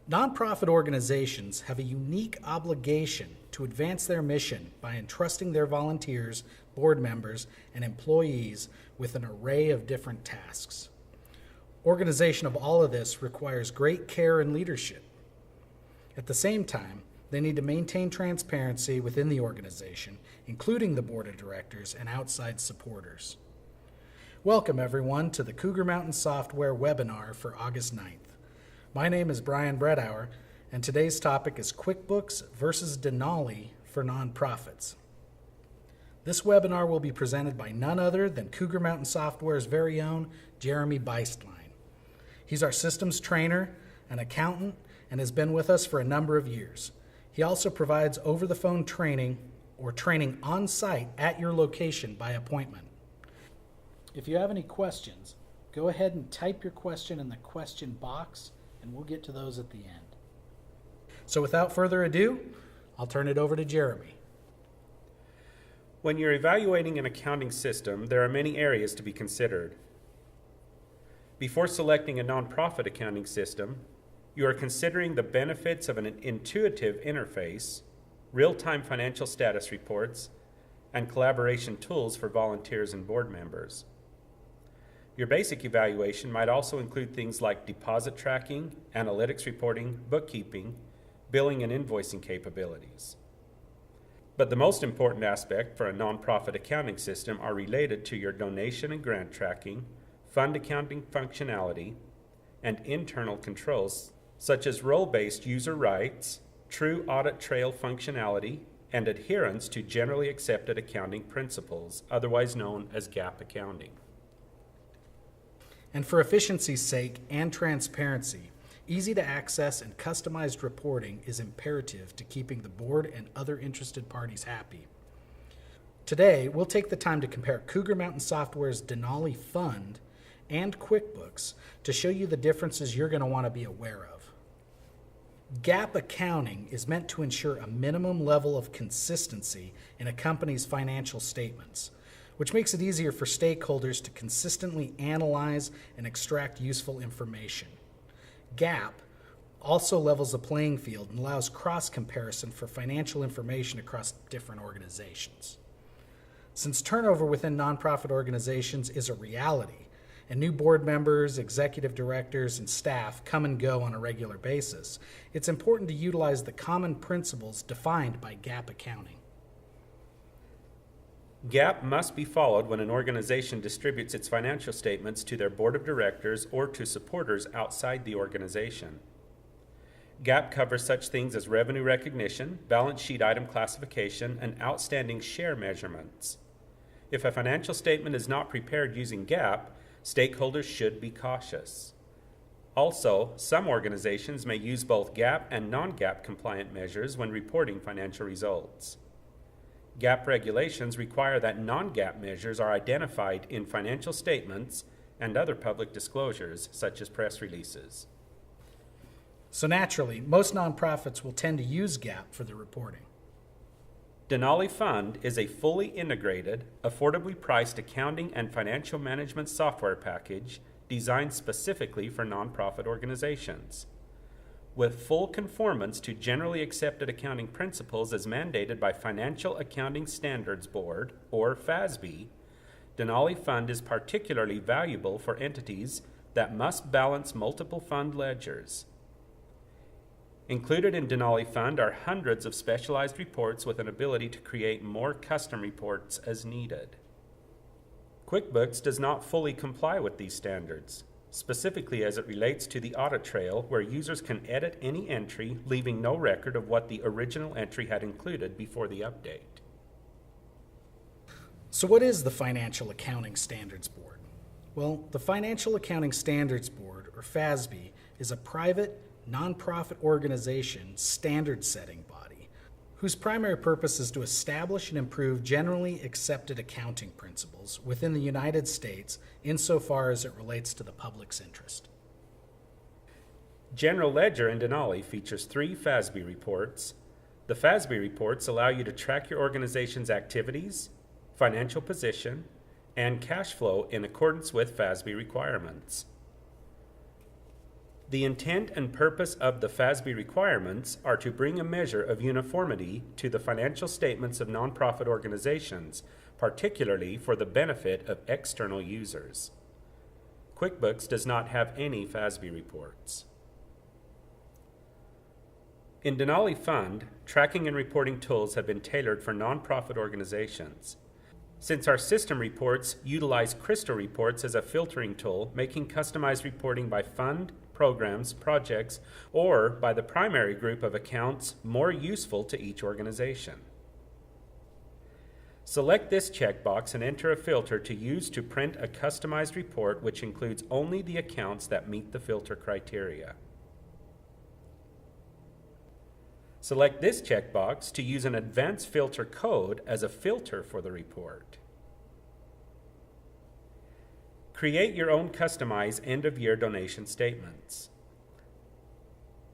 Nonprofit organizations have a unique obligation to advance their mission by entrusting their volunteers, board members, and employees with an array of different tasks. Organization of all of this requires great care and leadership. At the same time, they need to maintain transparency within the organization, including the board of directors and outside supporters. Welcome, everyone, to the Cougar Mountain Software webinar for August 9th. My name is Brian Bredauer, and today's topic is QuickBooks versus Denali for nonprofits. This webinar will be presented by none other than Cougar Mountain Software's very own Jeremy Beistlein. He's our systems trainer, an accountant, and has been with us for a number of years. He also provides over-the-phone training or training on-site at your location by appointment. If you have any questions, go ahead and type your question in the question box, and we'll get to those at the end. So without further ado, I'll turn it over to Jeremy. When you're evaluating an accounting system, there are many areas to be considered. Before selecting a nonprofit accounting system, you are considering the benefits of an intuitive interface, real-time financial status reports, and collaboration tools for volunteers and board members. Your basic evaluation might also include things like deposit tracking, analytics reporting, bookkeeping, billing, and invoicing capabilities. But the most important aspect for a nonprofit accounting system are related to your donation and grant tracking, fund accounting functionality, and internal controls such as role-based user rights, true audit trail functionality, and adherence to generally accepted accounting principles, otherwise known as GAAP accounting. And for efficiency's sake and transparency, easy to access and customized reporting is imperative to keeping the board and other interested parties happy. Today, we'll take the time to compare Cougar Mountain Software's Denali Fund and QuickBooks to show you the differences you're going to want to be aware of. GAAP accounting is meant to ensure a minimum level of consistency in a company's financial statements, which makes it easier for stakeholders to consistently analyze and extract useful information. GAAP also levels the playing field and allows cross-comparison for financial information across different organizations. Since turnover within nonprofit organizations is a reality, and new board members, executive directors, and staff come and go on a regular basis, it's important to utilize the common principles defined by GAAP accounting. GAAP must be followed when an organization distributes its financial statements to their board of directors or to supporters outside the organization. GAAP covers such things as revenue recognition, balance sheet item classification, and outstanding share measurements. If a financial statement is not prepared using GAAP, stakeholders should be cautious. Also, some organizations may use both GAAP and non-GAAP compliant measures when reporting financial results. GAAP regulations require that non-GAAP measures are identified in financial statements and other public disclosures, such as press releases. So naturally, most nonprofits will tend to use GAAP for their reporting. Denali Fund is a fully integrated, affordably priced accounting and financial management software package designed specifically for nonprofit organizations. With full conformance to generally accepted accounting principles as mandated by Financial Accounting Standards Board, or FASB, Denali Fund is particularly valuable for entities that must balance multiple fund ledgers. Included in Denali Fund are hundreds of specialized reports with an ability to create more custom reports as needed. QuickBooks does not fully comply with these standards, specifically as it relates to the audit trail, where users can edit any entry, leaving no record of what the original entry had included before the update. So what is the Financial Accounting Standards Board? Well, the Financial Accounting Standards Board, or FASB, is a private, nonprofit organization standard-setting body whose primary purpose is to establish and improve generally accepted accounting principles within the United States insofar as it relates to the public's interest. General Ledger in Denali features 3 FASB reports. The FASB reports allow you to track your organization's activities, financial position, and cash flow in accordance with FASB requirements. The intent and purpose of the FASB requirements are to bring a measure of uniformity to the financial statements of nonprofit organizations, particularly for the benefit of external users. QuickBooks does not have any FASB reports. In Denali Fund, tracking and reporting tools have been tailored for nonprofit organizations. Since our system reports utilize Crystal Reports as a filtering tool, making customized reporting by fund, programs, projects, or by the primary group of accounts more useful to each organization. Select this checkbox and enter a filter to use to print a customized report which includes only the accounts that meet the filter criteria. Select this checkbox to use an advanced filter code as a filter for the report. Create your own customized end-of-year donation statements.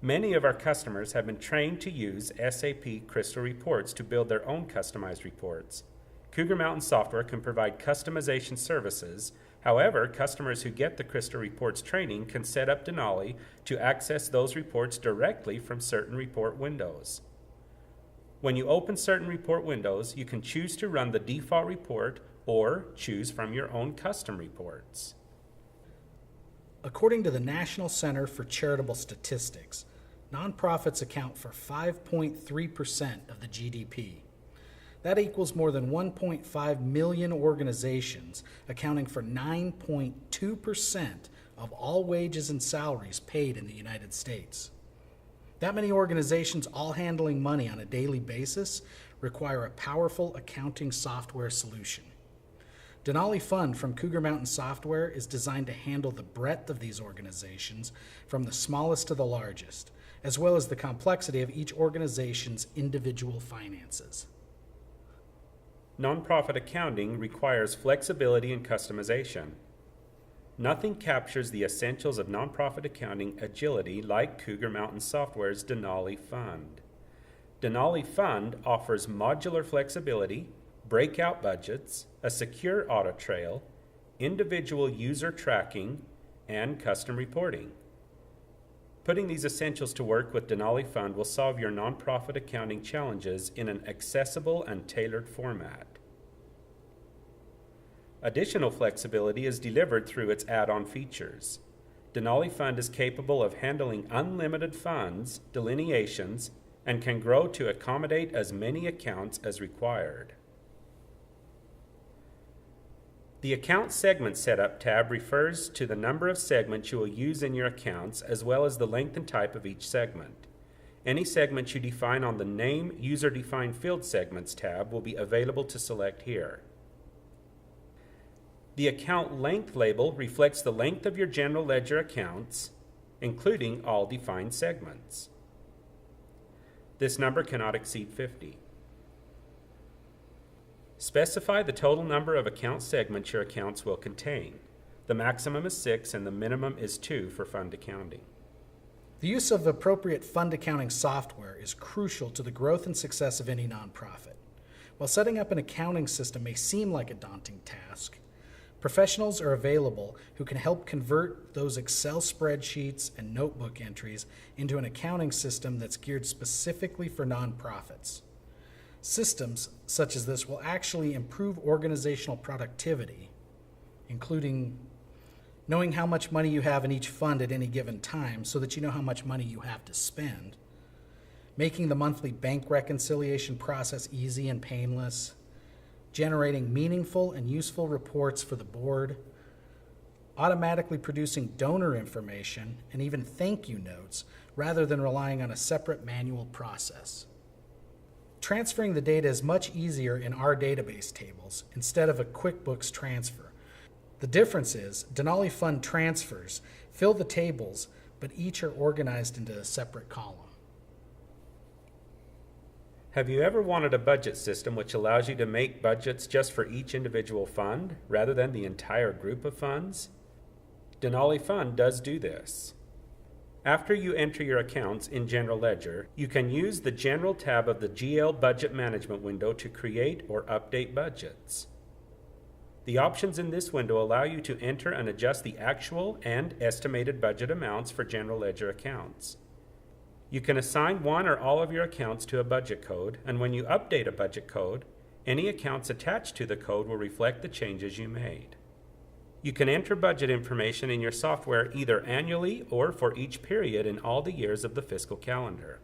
Many of our customers have been trained to use SAP Crystal Reports to build their own customized reports. Cougar Mountain Software can provide customization services. However, customers who get the Crystal Reports training can set up Denali to access those reports directly from certain report windows. When you open certain report windows, you can choose to run the default report or choose from your own custom reports. According to the National Center for Charitable Statistics, nonprofits account for 5.3% of the GDP. That equals more than 1.5 million organizations, accounting for 9.2% of all wages and salaries paid in the United States. That many organizations, all handling money on a daily basis, require a powerful accounting software solution. Denali Fund from Cougar Mountain Software is designed to handle the breadth of these organizations, from the smallest to the largest, as well as the complexity of each organization's individual finances. Nonprofit accounting requires flexibility and customization. Nothing captures the essentials of nonprofit accounting agility like Cougar Mountain Software's Denali Fund. Denali Fund offers modular flexibility, breakout budgets, a secure audit trail, individual user tracking, and custom reporting. Putting these essentials to work with Denali Fund will solve your nonprofit accounting challenges in an accessible and tailored format. Additional flexibility is delivered through its add-on features. Denali Fund is capable of handling unlimited funds, delineations, and can grow to accommodate as many accounts as required. The Account Segment Setup tab refers to the number of segments you will use in your accounts, as well as the length and type of each segment. Any segments you define on the Name User Defined Field Segments tab will be available to select here. The Account Length label reflects the length of your general ledger accounts, including all defined segments. This number cannot exceed 50. Specify the total number of account segments your accounts will contain. The maximum is 6 and the minimum is 2 for fund accounting. The use of appropriate fund accounting software is crucial to the growth and success of any nonprofit. While setting up an accounting system may seem like a daunting task, professionals are available who can help convert those Excel spreadsheets and notebook entries into an accounting system that's geared specifically for nonprofits. Systems such as this will actually improve organizational productivity, including knowing how much money you have in each fund at any given time so that you know how much money you have to spend, making the monthly bank reconciliation process easy and painless, generating meaningful and useful reports for the board, automatically producing donor information and even thank you notes rather than relying on a separate manual process. Transferring the data is much easier in our database tables instead of a QuickBooks transfer. The difference is Denali Fund transfers fill the tables, but each are organized into a separate column. Have you ever wanted a budget system which allows you to make budgets just for each individual fund rather than the entire group of funds? Denali Fund does do this. After you enter your accounts in General Ledger, you can use the General tab of the GL Budget Management window to create or update budgets. The options in this window allow you to enter and adjust the actual and estimated budget amounts for general ledger accounts. You can assign one or all of your accounts to a budget code, and when you update a budget code, any accounts attached to the code will reflect the changes you made. You can enter budget information in your software either annually or for each period in all the years of the fiscal calendar.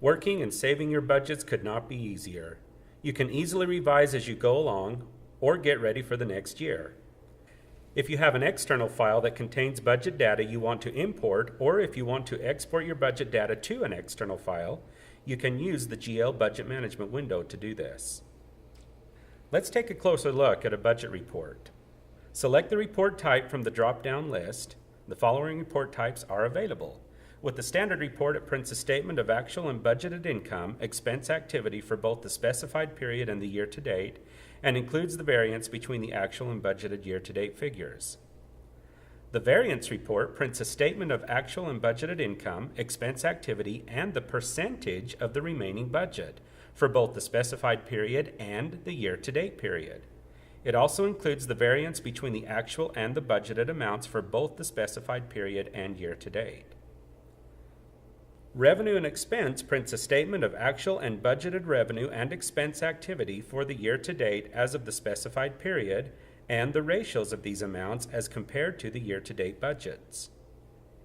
Working and saving your budgets could not be easier. You can easily revise as you go along or get ready for the next year. If you have an external file that contains budget data you want to import, or if you want to export your budget data to an external file, you can use the GL Budget Management window to do this. Let's take a closer look at a budget report. Select the report type from the drop-down list. The following report types are available. With the standard report, it prints a statement of actual and budgeted income, expense activity for both the specified period and the year to date, and includes the variance between the actual and budgeted year-to-date figures. The variance report prints a statement of actual and budgeted income, expense activity, and the percentage of the remaining budget for both the specified period and the year-to-date period. It also includes the variance between the actual and the budgeted amounts for both the specified period and year-to-date. Revenue and expense prints a statement of actual and budgeted revenue and expense activity for the year-to-date as of the specified period and the ratios of these amounts as compared to the year-to-date budgets.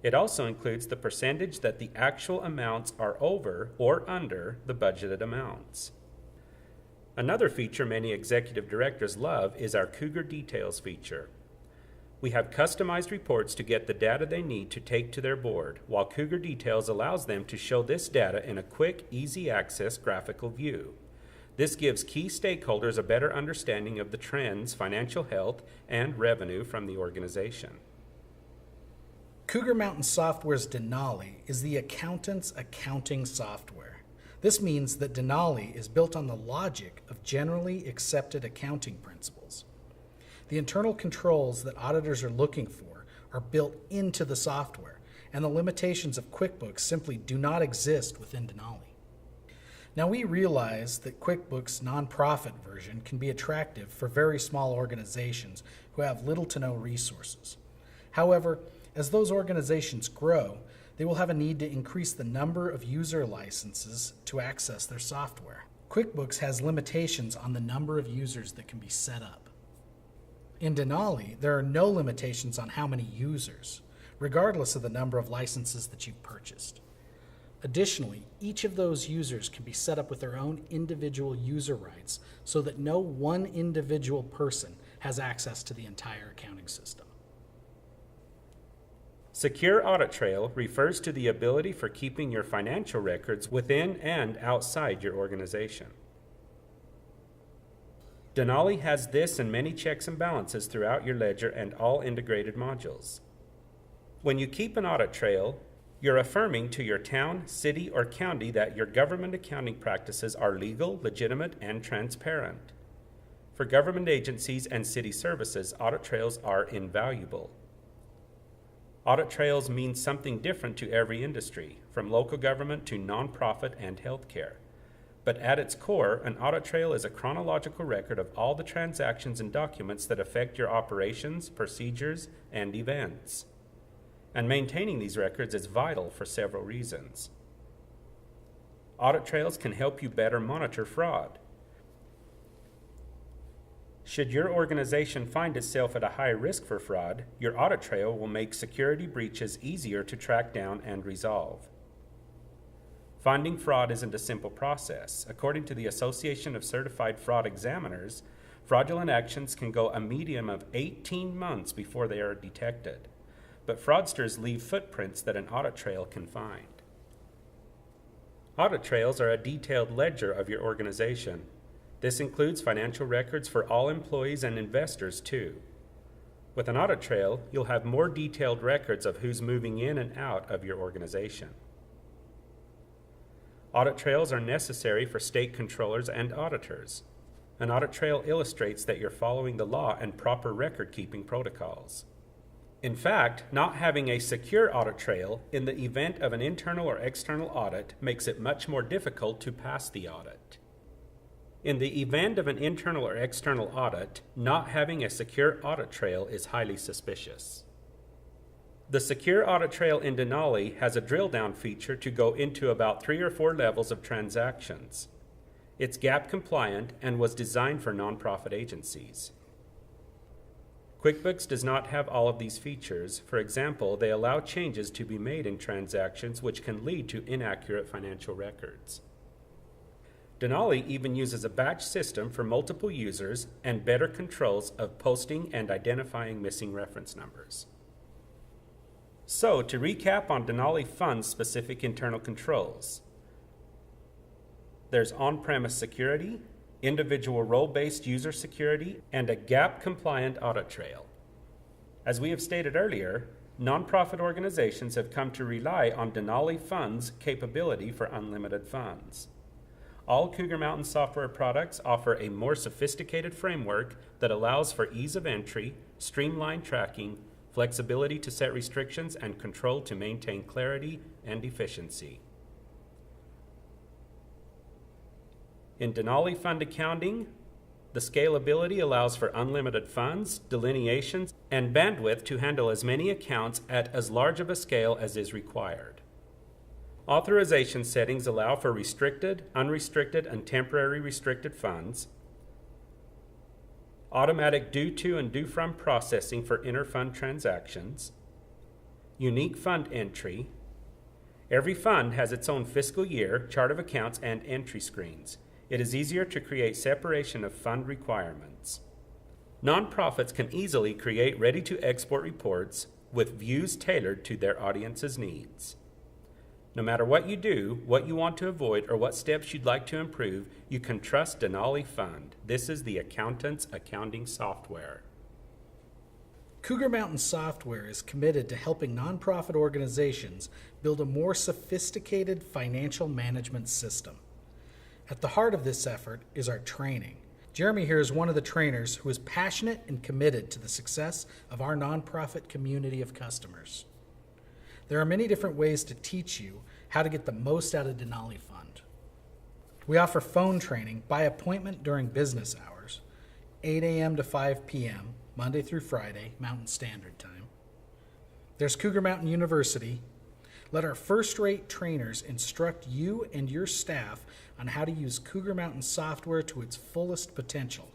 It also includes the percentage that the actual amounts are over or under the budgeted amounts. Another feature many executive directors love is our Cougar Details feature. We have customized reports to get the data they need to take to their board, while Cougar Details allows them to show this data in a quick, easy-access graphical view. This gives key stakeholders a better understanding of the trends, financial health, and revenue from the organization. Cougar Mountain Software's Denali is the accountant's accounting software. This means that Denali is built on the logic of generally accepted accounting principles. The internal controls that auditors are looking for are built into the software, and the limitations of QuickBooks simply do not exist within Denali. Now, we realize that QuickBooks' nonprofit version can be attractive for very small organizations who have little to no resources. However, as those organizations grow, they will have a need to increase the number of user licenses to access their software. QuickBooks has limitations on the number of users that can be set up. In Denali, there are no limitations on how many users, regardless of the number of licenses that you've purchased. Additionally, each of those users can be set up with their own individual user rights so that no one individual person has access to the entire accounting system. Secure Audit Trail refers to the ability for keeping your financial records within and outside your organization. Denali has this and many checks and balances throughout your ledger and all integrated modules. When you keep an audit trail, you're affirming to your town, city, or county that your government accounting practices are legal, legitimate, and transparent. For government agencies and city services, audit trails are invaluable. Audit trails mean something different to every industry, from local government to nonprofit and healthcare. But at its core, an audit trail is a chronological record of all the transactions and documents that affect your operations, procedures, and events. And maintaining these records is vital for several reasons. Audit trails can help you better monitor fraud. Should your organization find itself at a high risk for fraud, your audit trail will make security breaches easier to track down and resolve. Finding fraud isn't a simple process. According to the Association of Certified Fraud Examiners, fraudulent actions can go a median of 18 months before they are detected. But fraudsters leave footprints that an audit trail can find. Audit trails are a detailed ledger of your organization. This includes financial records for all employees and investors too. With an audit trail, you'll have more detailed records of who's moving in and out of your organization. Audit trails are necessary for state controllers and auditors. An audit trail illustrates that you're following the law and proper record-keeping protocols. In fact, not having a secure audit trail in the event of an internal or external audit makes it much more difficult to pass the audit. In the event of an internal or external audit, not having a secure audit trail is highly suspicious. The secure audit trail in Denali has a drill down feature to go into about 3 or 4 levels of transactions. It's GAAP compliant and was designed for nonprofit agencies. QuickBooks does not have all of these features. For example, they allow changes to be made in transactions which can lead to inaccurate financial records. Denali even uses a batch system for multiple users and better controls of posting and identifying missing reference numbers. So, to recap on Denali Fund's specific internal controls, there's on-premise security, individual role-based user security, and a GAAP-compliant audit trail. As we have stated earlier, nonprofit organizations have come to rely on Denali Fund's capability for unlimited funds. All Cougar Mountain Software products offer a more sophisticated framework that allows for ease of entry, streamlined tracking, flexibility to set restrictions, and control to maintain clarity and efficiency. In Denali Fund Accounting, the scalability allows for unlimited funds, delineations, and bandwidth to handle as many accounts at as large of a scale as is required. Authorization settings allow for restricted, unrestricted, and temporary restricted funds, automatic due to and due from processing for inter-fund transactions, unique fund entry. Every fund has its own fiscal year, chart of accounts, and entry screens. It is easier to create separation of fund requirements. Nonprofits can easily create ready-to-export reports with views tailored to their audience's needs. No matter what you do, what you want to avoid, or what steps you'd like to improve, you can trust Denali Fund. This is the accountant's accounting software. Cougar Mountain Software is committed to helping nonprofit organizations build a more sophisticated financial management system. At the heart of this effort is our training. Jeremy here is one of the trainers who is passionate and committed to the success of our nonprofit community of customers. There are many different ways to teach you how to get the most out of Denali Fund. We offer phone training by appointment during business hours, 8 a.m. to 5 p.m., Monday through Friday, Mountain Standard Time. There's Cougar Mountain University. Let our first-rate trainers instruct you and your staff on how to use Cougar Mountain software to its fullest potential.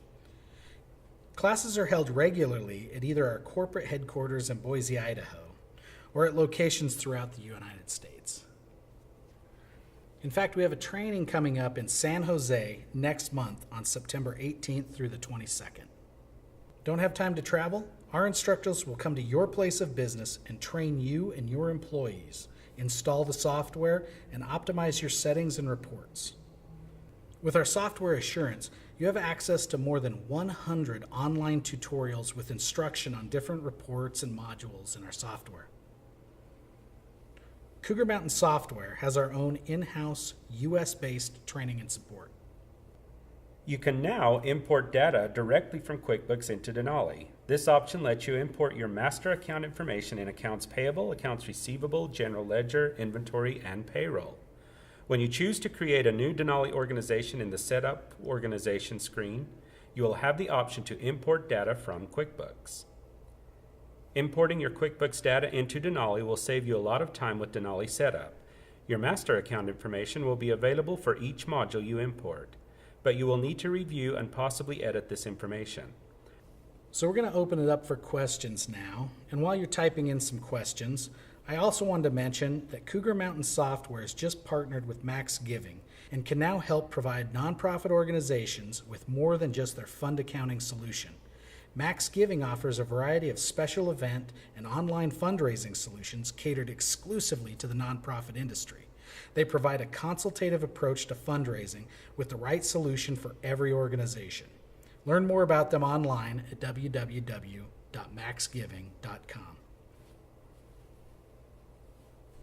Classes are held regularly at either our corporate headquarters in Boise, Idaho, or at locations throughout the United States. In fact, we have a training coming up in San Jose next month on September 18th through the 22nd. Don't have time to travel? Our instructors will come to your place of business and train you and your employees, install the software, and optimize your settings and reports. With our software assurance, you have access to more than 100 online tutorials with instruction on different reports and modules in our software. Cougar Mountain Software has our own in-house, US-based training and support. You can now import data directly from QuickBooks into Denali. This option lets you import your master account information in accounts payable, accounts receivable, general ledger, inventory, and payroll. When you choose to create a new Denali organization in the Setup Organization screen, you will have the option to import data from QuickBooks. Importing your QuickBooks data into Denali will save you a lot of time with Denali Setup. Your master account information will be available for each module you import, but you will need to review and possibly edit this information. So we're going to open it up for questions now, and while you're typing in some questions, I also wanted to mention that Cougar Mountain Software has just partnered with Max Giving and can now help provide nonprofit organizations with more than just their fund accounting solution. Max Giving offers a variety of special event and online fundraising solutions catered exclusively to the nonprofit industry. They provide a consultative approach to fundraising with the right solution for every organization. Learn more about them online at www.maxgiving.com.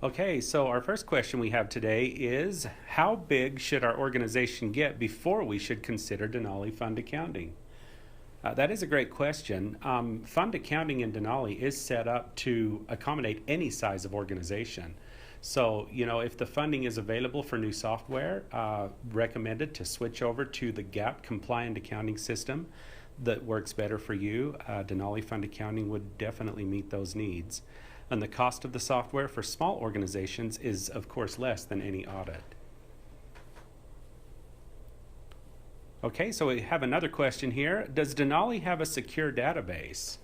Okay, so our first question we have today is, how big should our organization get before we should consider Denali Fund Accounting? That is a great question. Fund accounting in Denali is set up to accommodate any size of organization. So, if the funding is available for new software, recommended to switch over to the GAAP compliant accounting system that works better for you. Denali Fund Accounting would definitely meet those needs. And the cost of the software for small organizations is, of course, less than any audit. Okay, so we have another question here. Does Denali have a secure database?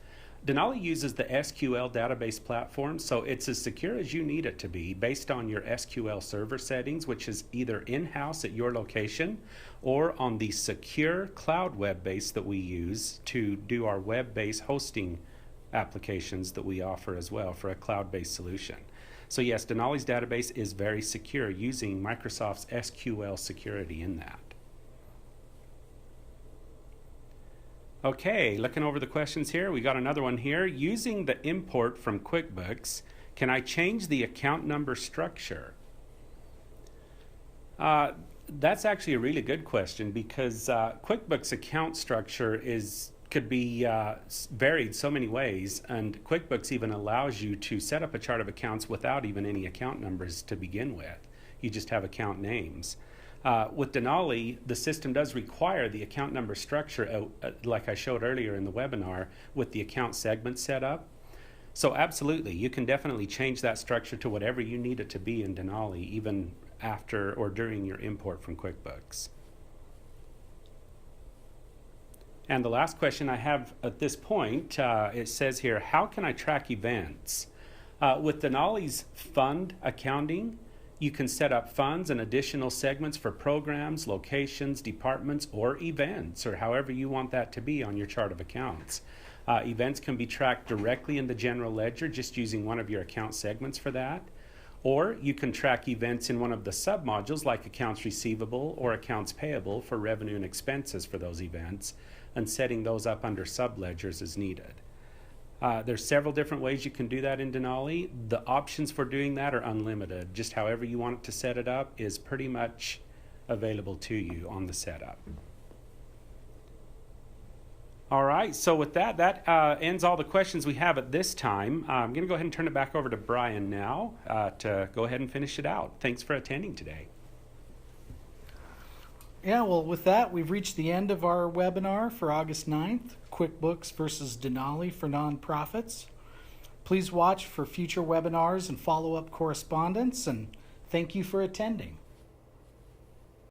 Denali uses the SQL database platform, so it's as secure as you need it to be based on your SQL server settings, which is either in-house at your location or on the secure cloud web base that we use to do our web-based hosting applications that we offer as well for a cloud-based solution. So yes, Denali's database is very secure using Microsoft's SQL security in that. Okay, looking over the questions here, we got another one here. Using the import from QuickBooks, can I change the account number structure? That's actually a really good question because QuickBooks account structure could be varied so many ways, and QuickBooks even allows you to set up a chart of accounts without even any account numbers to begin with. You just have account names. With Denali, the system does require the account number structure, like I showed earlier in the webinar, with the account segment set up. So absolutely, you can definitely change that structure to whatever you need it to be in Denali, even after or during your import from QuickBooks. And the last question I have at this point, it says here, how can I track events? With Denali's fund accounting, you can set up funds and additional segments for programs, locations, departments, or events, or however you want that to be on your chart of accounts. Events can be tracked directly in the general ledger just using one of your account segments for that. Or you can track events in one of the submodules like accounts receivable or accounts payable for revenue and expenses for those events, and setting those up under subledgers as needed. There's several different ways you can do that in Denali. The options for doing that are unlimited. Just however you want it to set it up is pretty much available to you on the setup. All right, so with that ends all the questions we have at this time. I'm going to go ahead and turn it back over to Brian now to go ahead and finish it out. Thanks for attending today. Yeah, well, with that, we've reached the end of our webinar for August 9th, QuickBooks versus Denali for nonprofits. Please watch for future webinars and follow-up correspondence, and thank you for attending.